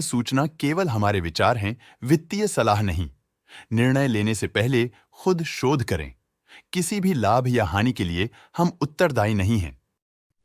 सूचना केवल हमारे विचार हैं, वित्तीय सलाह नहीं। निर्णय लेने से पहले खुद शोध करें। किसी भी लाभ या हानि के लिए हम उत्तरदायी नहीं हैं।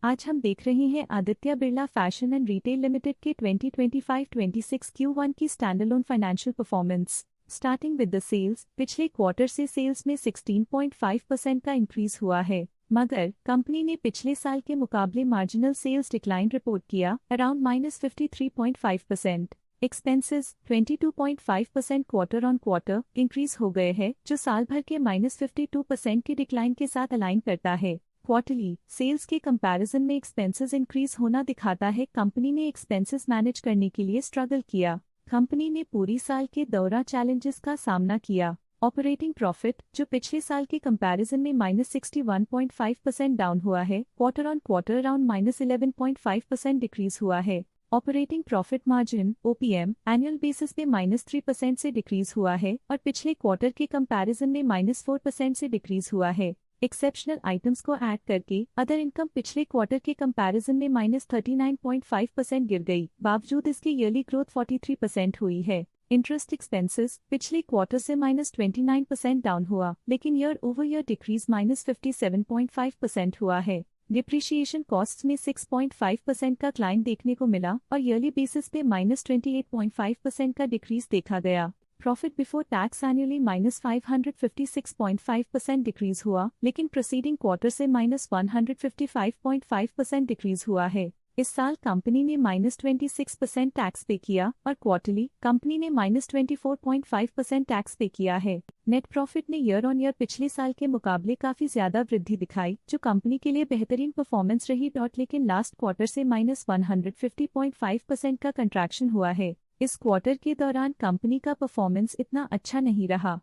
आज हम देख रहे हैं Aditya Birla fashion and retail limited के 2025-26 Q1 की standalone financial performance. Starting with the sales, पिछले क्वार्टर से सेल्स में 16.5% का इंक्रीज हुआ है, मगर कंपनी ने पिछले साल के मुकाबले मार्जिनल सेल्स डिक्लाइन रिपोर्ट किया, around -53.5%। Expenses 22.5% quarter on quarter increase हो गए हैं, जो साल भर के -52% के डिक्लाइन के साथ अलाइन करता है। क्वार्टरली सेल्स के कंपैरिजन में एक्सपेंसेस इंक्रीज होना दिखाता है कंपनी ने एक्सपेंसेस मैनेज करने के लिए स्ट्रगल किया। कंपनी ने पूरी साल के दौरान चैलेंजेस का सामना किया। ऑपरेटिंग प्रॉफिट, जो पिछले साल के कंपैरिजन में -61.5% डाउन हुआ है, quarter on quarter around -11.5% decrease हुआ है। Operating profit margin OPM annual basis पे -3% से डिक्रीज हुआ है और पिछले क्वार्टर के कंपैरिजन में -4% से डिक्रीज हुआ है। एक्सेप्शनल आइटम्स को ऐड करके अदर इनकम पिछले क्वार्टर के कंपैरिजन में -39.5% गिर गई, बावजूद इसके ईयरली ग्रोथ 43% हुई है। इंटरेस्ट एक्सपेंसेस पिछले क्वार्टर से -29% डाउन हुआ, लेकिन ईयर ओवर ईयर डिक्रीज -57.5% हुआ है। डिप्रिशिएशन कॉस्ट्स में 6.5% का क्लाइम देखने को मिला और ईयरली बेसिस पे -28.5% का डिक्रीज देखा गया। Profit before tax annually -556.5% decrease हुआ, लेकिन प्रोसीडिंग क्वार्टर से -155.5% डिक्रीज हुआ है। इस साल कंपनी ने -26% टैक्स पे किया और क्वार्टरली कंपनी ने -24.5% टैक्स पे किया है। नेट प्रॉफिट ने ईयर ऑन ईयर पिछले साल के मुकाबले काफी ज्यादा वृद्धि दिखाई, जो कंपनी के लिए बेहतरीन परफॉर्मेंस रही। लेकिन लास्ट क्वार्टर से -150.5% का कंट्रैक्शन हुआ है। इस क्वार्टर के दौरान कंपनी का परफॉर्मेंस इतना अच्छा नहीं रहा।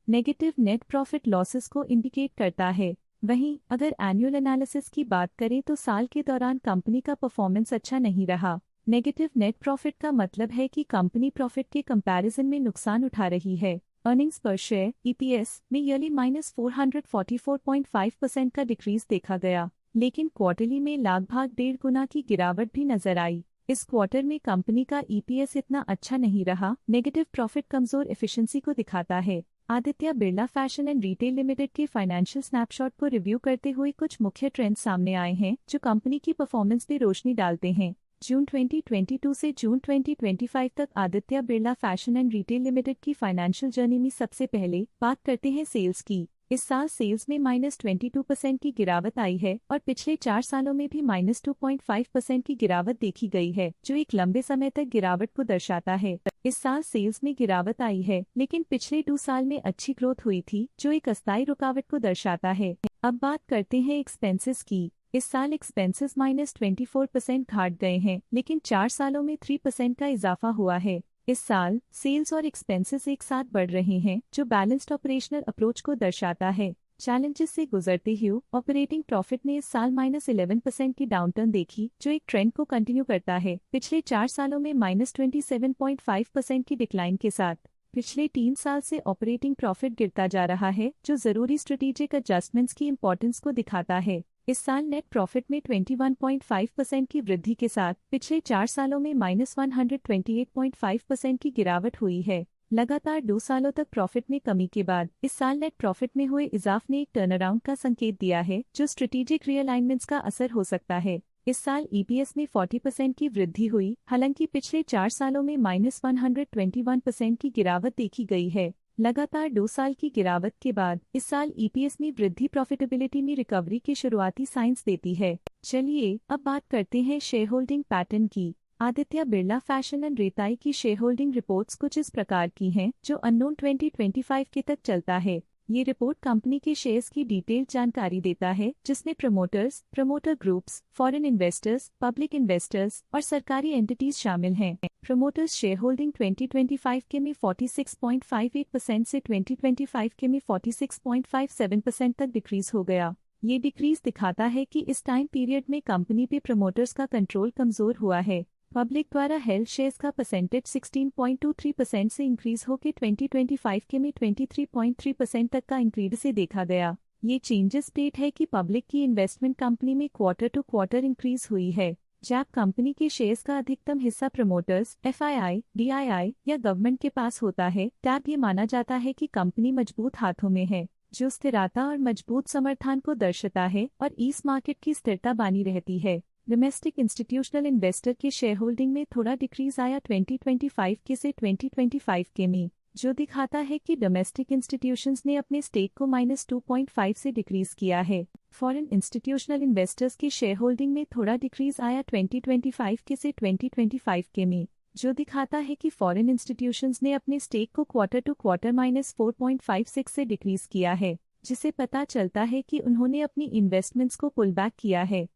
नेगेटिव नेट प्रॉफिट लॉसेस को इंडिकेट करता है। वहीं अगर एनुअल एनालिसिस की बात करें तो साल के दौरान कंपनी का परफॉर्मेंस अच्छा नहीं रहा। नेगेटिव नेट प्रॉफिट का मतलब है कि कंपनी प्रॉफिट के कंपैरिजन में नुकसान उठा रही है। अर्निंग्स पर शेयर EPS में ईयरली -444.5% का डिक्रीज देखा गया, लेकिन क्वार्टरली में लगभग 1.5 गुना की गिरावट भी नजर आई। इस क्वार्टर में कंपनी का EPS इतना अच्छा नहीं रहा। नेगेटिव प्रॉफिट कमजोर एफिशिएंसी को दिखाता है। Aditya Birla fashion and retail limited के फाइनेंशियल स्नैपशॉट को रिव्यू करते हुए कुछ मुख्य ट्रेंड्स सामने आए हैं, जो कंपनी की परफॉर्मेंस पे रोशनी डालते हैं। जून 2022 से जून 2025 तक Aditya Birla fashion and retail limited की फाइनेंशियल जर्नी में सबसे पहले बात करते हैं सेल्स की। इस साल सेल्स में -22% की गिरावट आई है और पिछले 4 सालों में भी -2.5% की गिरावट देखी गई है, जो एक लंबे समय तक गिरावट को दर्शाता है। इस साल सेल्स में गिरावट आई है, लेकिन पिछले 2 साल में अच्छी ग्रोथ हुई थी, जो एक अस्थायी रुकावट को दर्शाता है। अब बात करते हैं एक्सपेंसेस की। इस साल एक्सपेंसेस -24% घट गए हैं, लेकिन 4 सालों में 3% का इजाफा हुआ है। इस साल सेल्स और एक्सपेंसेस एक साथ बढ़ रहे हैं, जो बैलेंस्ड ऑपरेशनल अप्रोच को दर्शाता है। चैलेंजेस से गुजरते हुए ऑपरेटिंग प्रॉफिट ने इस साल -11% की डाउनटर्न देखी, जो एक ट्रेंड को कंटिन्यू करता है। पिछले 4 सालों में -27.5% की डिक्लाइन के साथ पिछले 3 साल से ऑपरेटिंग प्रॉफिट गिरता जा रहा है, जो जरूरी स्ट्रेटेजिक एडजस्टमेंट्स की इंपॉर्टेंस को दिखाता है। इस साल नेट प्रॉफिट में 21.5% की वृद्धि के साथ पिछले 4 सालों में -128.5% की गिरावट हुई है। लगातार 2 सालों तक प्रॉफिट में कमी के बाद इस साल नेट प्रॉफिट में हुए इजाफ ने एक टर्नअराउंड का संकेत दिया है, जो स्ट्रेटेजिक रीअलाइनमेंट्स का असर हो सकता है। इस साल EPS में 40% की वृद्धि हुई, हालांकि पिछले 4 सालों में -121% की गिरावट देखी गई है। लगातार 2 साल की गिरावट के बाद इस साल EPS में वृद्धि प्रॉफिटेबिलिटी में रिकवरी के शुरुआती साइंस देती है। चलिए अब बात करते हैं शेयर होल्डिंग पैटर्न की। Aditya Birla fashion and retail की शेयर होल्डिंग रिपोर्ट्स कुछ इस प्रकार की हैं, जो अननोन 2025 के तक चलता है। ये रिपोर्ट कंपनी के शेयर्स की डिटेल जानकारी देता है, जिसमें promoters, promoter groups, foreign investors, public investors और सरकारी एंटिटीज शामिल हैं। प्रमोटर्स शेयर होल्डिंग 2025 के में 46.58% से 2025 के में 46.57% तक डिक्रीज हो गया। ये डिक्रीज दिखाता है कि इस टाइम पीरियड में कंपनी पे प्रमोटर्स का कंट्रोल कमजोर हुआ है। पब्लिक द्वारा हेल्ड शेयर्स का परसेंटेज 16.23% से इंक्रीज होकर 2025 के में 23.3% तक का इंक्रीज से देखा गया। ये चेंजेस स्टेट है कि पब्लिक की इन्वेस्टमेंट कंपनी में क्वार्टर टू क्वार्टर इंक्रीज हुई है। जब कंपनी के शेयर्स का अधिकतम हिस्सा प्रमोटर्स, एफआईआई, डीआईआई या गवर्नमेंट के पास होता है, तब ये माना जाता है कि कंपनी मजबूत हाथों में है, जो स्थिरता और मजबूत समर्थन को दर्शाता है और इस मार्केट की स्थिरता बनी रहती है। डोमेस्टिक इंस्टीट्यूशनल इन्वेस्टर के शेयर होल्डिंग में थोड़ा डिक्रीज आया 2025 के से 2025 के में, जो दिखाता है कि डोमेस्टिक इंस्टीट्यूशंस ने अपने स्टेक को -2.5 से डिक्रीज किया है। फॉरेन इंस्टीट्यूशनल इन्वेस्टर्स की शेयर होल्डिंग में थोड़ा डिक्रीज आया 2025 के से 2025 के में, जो दिखाता है कि फॉरेन इंस्टीट्यूशंस ने अपने स्टेक को क्वार्टर टू क्वार्टर -4.56 से डिक्रीज किया है, जिसे पता चलता है कि उन्होंने अपनी इन्वेस्टमेंट्स को पुल बैक किया है।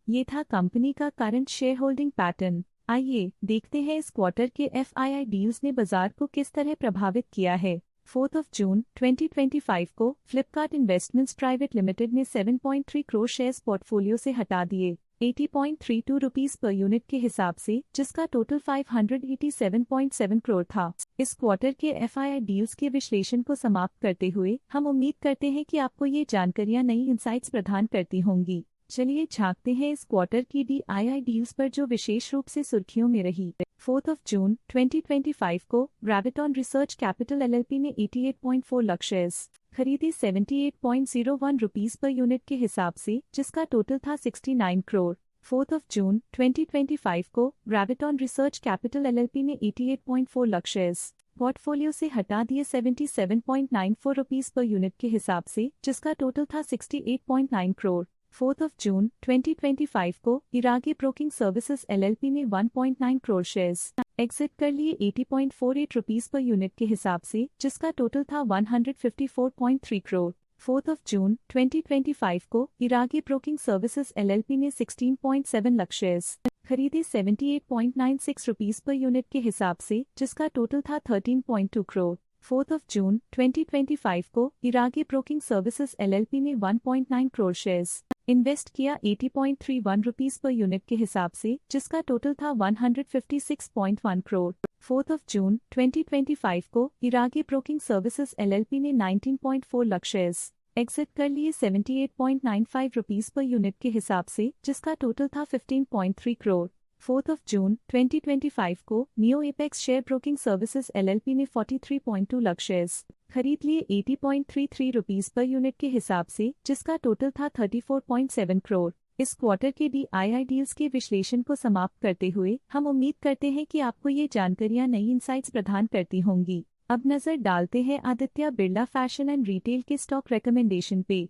ये था कंपनी का करंट शेयर होल्डिंग पैटर्न। आइए देखते हैं इस क्वार्टर के एफआईआई डील्स ने बाजार को किस तरह प्रभावित किया है। 4 जून 2025 को फ्लिपकार्ट इन्वेस्टमेंट्स प्राइवेट लिमिटेड ने 7.3 करोड़ शेयर्स पोर्टफोलियो से हटा दिए 80.32 रुपीस पर यूनिट के हिसाब से, जिसका टोटल 587.7 करोड़ था। इस क्वार्टर के एफआईआई डील्स के विश्लेषण को समाप्त करते हुए हम उम्मीद करते हैं कि आपको ये जानकारियां नई इंसाइट्स प्रदान करती होंगी। चलिए झांकते हैं इस क्वार्टर की डीआईआई डील्स पर जो विशेष रूप से सुर्खियों में रही। 4 जून 2025 को ग्रेविटॉन रिसर्च कैपिटल एलएलपी ने 88.4 लाख शेयर्स खरीदी 78.01 रुपीस पर यूनिट के हिसाब से, जिसका टोटल था 69 करोड़। 4 जून 2025 को ग्रेविटॉन रिसर्च कैपिटल एलएलपी ने 88.4 लाख शेयर्स पोर्टफोलियो से हटा दिए 77.94 रुपीस पर यूनिट के हिसाब से, जिसका टोटल था 68.9 करोड़। 4 जून 2025 को इरागी ब्रोकिंग सर्विसेज एलएलपी ने 1.9 करोड़ शेयर्स एग्जिट कर लिए 80.48 रुपीस पर यूनिट के हिसाब से, जिसका टोटल था 154.3 करोड़। 4 जून 2025 को इरागी ब्रोकिंग सर्विसेज एलएलपी ने 16.7 लाख शेयर्स खरीदे 78.96 रुपीस पर यूनिट के हिसाब से, जिसका टोटल था 13.2 करोड़। 4 जून 2025 को इरागी ब्रोकिंग सर्विसेज एलएलपी ने 1.9 करोड़ शेयर्स इन्वेस्ट किया 80.31 रुपीस पर यूनिट के हिसाब से, जिसका टोटल था 156.1 करोड़। 4 जून 2025 को इरागी ब्रोकिंग सर्विसेज एलएलपी ने 19.4 लाख शेयर्स एग्जिट कर लिए 78.95 रुपीस पर यूनिट के हिसाब से, जिसका टोटल था 15.3 करोड़। 4 जून 2025 को neo apex share broking services LLP ने 43.2 लाख शेयर्स खरीद लिए 80.33 रुपीस पर यूनिट के हिसाब से, जिसका टोटल था 34.7 करोड़। इस क्वार्टर के डीआईआई डील्स के विश्लेषण को समाप्त करते हुए हम उम्मीद करते हैं कि आपको ये जानकारियां नई इंसाइट्स प्रदान करती होंगी। अब नजर डालते हैं Aditya Birla fashion and retail के स्टॉक रिकमेंडेशन पे।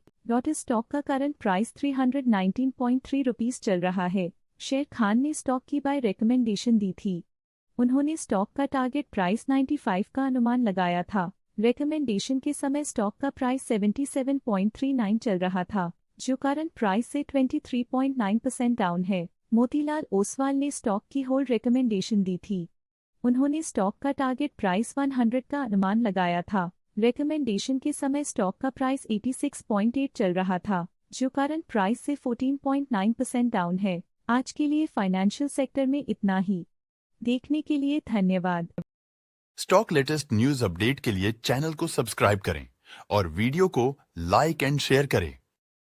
इस स्टॉक का करंट प्राइस 319.3 रुपीस चल रहा है। शेर खान ने स्टॉक की बाय रिकमेंडेशन दी थी। उन्होंने स्टॉक का टारगेट प्राइस 95 का अनुमान लगाया था। रिकमेंडेशन के समय स्टॉक का प्राइस 77.39 चल रहा था, जो करंट प्राइस से 23.9% डाउन है। मोतीलाल ओसवाल ने स्टॉक की होल्ड रिकमेंडेशन दी थी। उन्होंने स्टॉक का टारगेट प्राइस 100 का अनुमान लगाया था। रिकमेंडेशन के समय स्टॉक का प्राइस 86.8 चल रहा था, जो करंट प्राइस से 14.9% डाउन है। आज के लिए फाइनेंशियल सेक्टर में इतना ही। देखने के लिए धन्यवाद। स्टॉक लेटेस्ट न्यूज अपडेट के लिए चैनल को सब्सक्राइब करें और वीडियो को लाइक एंड शेयर करें।